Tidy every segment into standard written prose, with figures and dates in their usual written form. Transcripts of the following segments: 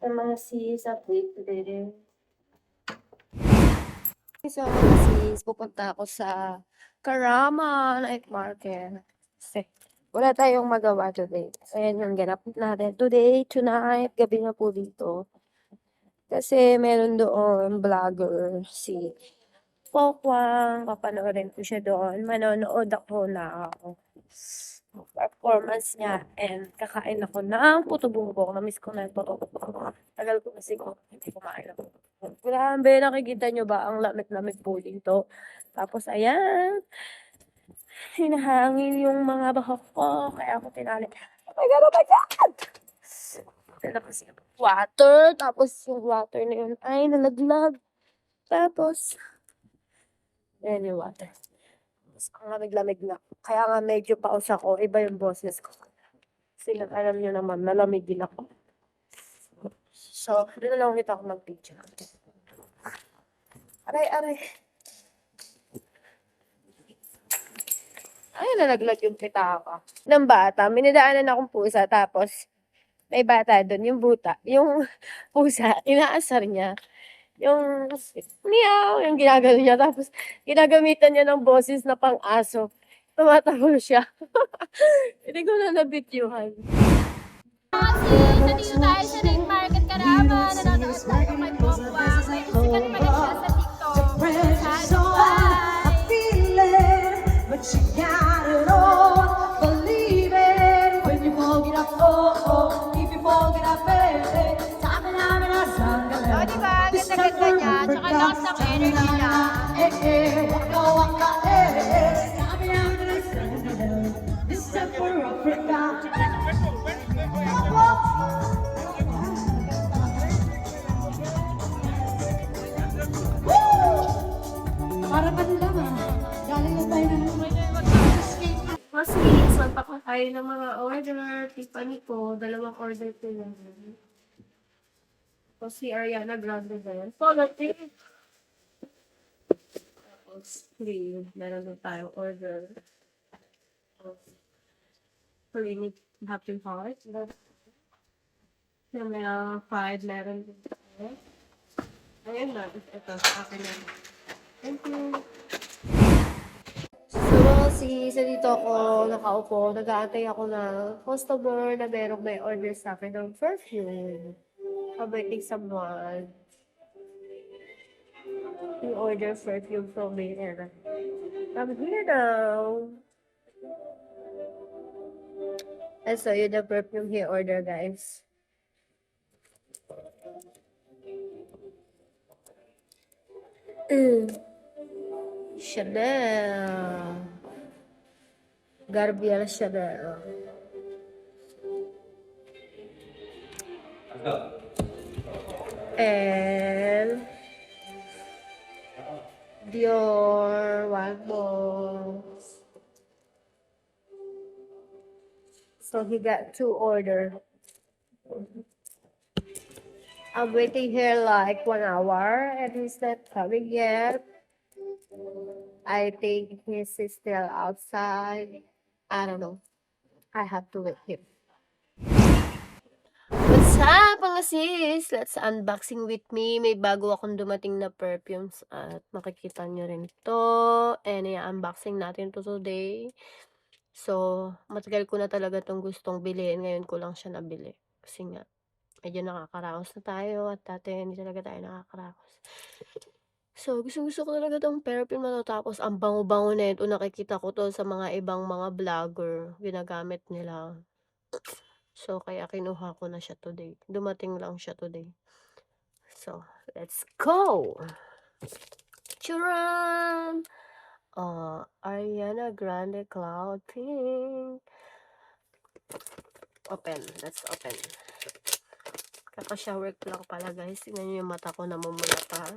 Ang mga sis, update today. So, mga sis, pupunta ako sa Karama Night Market. Kasi, wala tayong magawa today. Ayan yung ganap natin. Today, tonight, gabi na po dito. Kasi, meron doon vlogger, si Pokwang. Papanoorin ko siya doon. Manonood ako na performance niya. And, kakain ako ng puto bumbong. Namiss ko na yung puto bumbong. Tagal ko kasi ko hindi kumain ng puto bumbong. Grabe, nakikita nyo ba ang lamig-lamig po dito? Tapos, ayan, hinahangin yung mga bahok ko. Kaya ako tinali. Oh my God, oh my God! Tapos yung water. Tapos yung water na yun ay nalaglag. Tapos, ayan yung water. Tapos, ang lamig-lamig na. Kaya nga medyo paus ako. Iba yung boses ko. Kasi alam nyo naman, nalamig din ako. So, doon na lang ulit ako mag-picture. Aray, aray. Ay, nalaglag yung pitaka. Ng bata, minidaanan akong pusa, tapos may bata doon, yung yung pusa, inaasar niya. Yung meow, yung ginagano niya, tapos ginagamitan niya ng boses na pang-aso. Tumatawa siya. Hindi ko na nabityuhan. Nandito tayo sa Night Market Karama. Nanonood tayo kay Pokwang. Medyo sikat pa rin siya sa TikTok. But you got it all, believe it. When you walk it up, oh, oh, if you walk it up, baby. Sabi namin na sanggalan. O, diba? Ganda-ganda niya. Tsaka lakas ng energy niya. Waka, waka, sabi namin na sanggalan. This time for Africa. Para pa nila ma. Galing na tayo ng Kasi, salpa ko tayo ng mga order. Tiffany ko, dalawang order ko lang. Tapos si Ariana Grande na yan. Quality. Tapos, 3. Meron na tayong order. Clinic Happy Heart. Yung may 5 meron din tayo. Ayun na. Ito, sa akin na. Thank you. So, sa dito ako nakaupo, nag-aantay ako na customer na merong may order sa akin ng perfume. Waiting someone. You order perfume from me and I'm here now. And so, yun the perfume he order, guys. Chanel. Garbier Chanel. And Dior, one more. So he got 2 order. I'm waiting here like 1 hour and he's not coming yet. I think he's still outside. I don't know. I have to wait him. What's up, mga sis? Let's unboxing with me. May bago akong dumating na perfumes at makikita nyo rin to. And i-unboxing natin to today. So, matagal ko na talaga tong gustong bilhin. Ngayon ko lang siya nabili. Kasi nga, medyo nakakaraos na tayo at dati hindi talaga tayo nakakaraos. So, gusto ko talaga tong perfume na to. Tapos, ang bango-bango na ito. Nakikita ko to sa mga ibang mga vlogger. Ginagamit nila. So, kaya kinuha ko na siya today. Dumating lang siya today. So, let's go! Charan! Ariana Grande Cloud Pink. Open. Let's open. Kaka-shower ko lang pala, guys. Tingnan nyo yung mata ko namumula pa.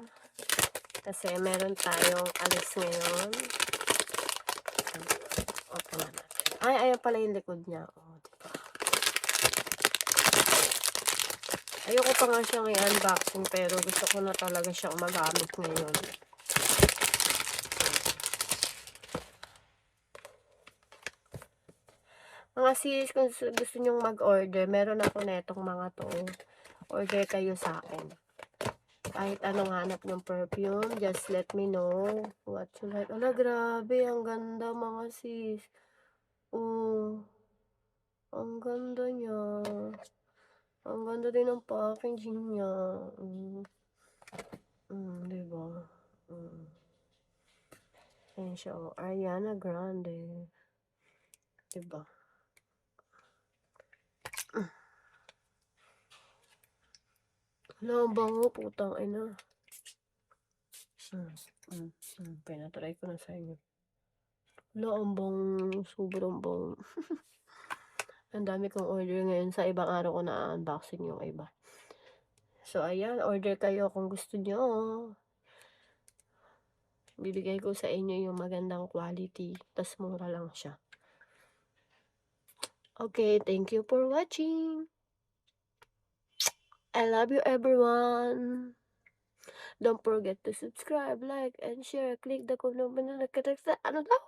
Kasi meron tayong alis ngayon. Open na natin. Ay, ayan pala yung likod niya. Oh, diba? Ayoko pa nga siyang i-unboxing pero gusto ko na talaga siyang magamit ngayon. Mga sis, kung gusto nyong mag-order, meron ako na itong mga to. order kayo sa akin. Kahit anong hanap ng perfume, just let me know what you like. Ala, grabe, ang ganda mga sis. Oh, ang ganda niya. Ang ganda din ng packaging niya. Diba? Ayan siya, oh. Ariana Grande. Diba? Wala, ang bango, putang ina. Pinatry ko na sa inyo. Wala, ang bango. Sobrang bango. Ang dami kong order ngayon. Sa ibang araw ko na unboxing yung iba. So, ayan. Order kayo kung gusto nyo. Bibigay ko sa inyo yung magandang quality. Tas mura lang siya. Okay, thank you for watching. I love you everyone. Don't forget to subscribe, like, and share. Click the comment button. Ano daw?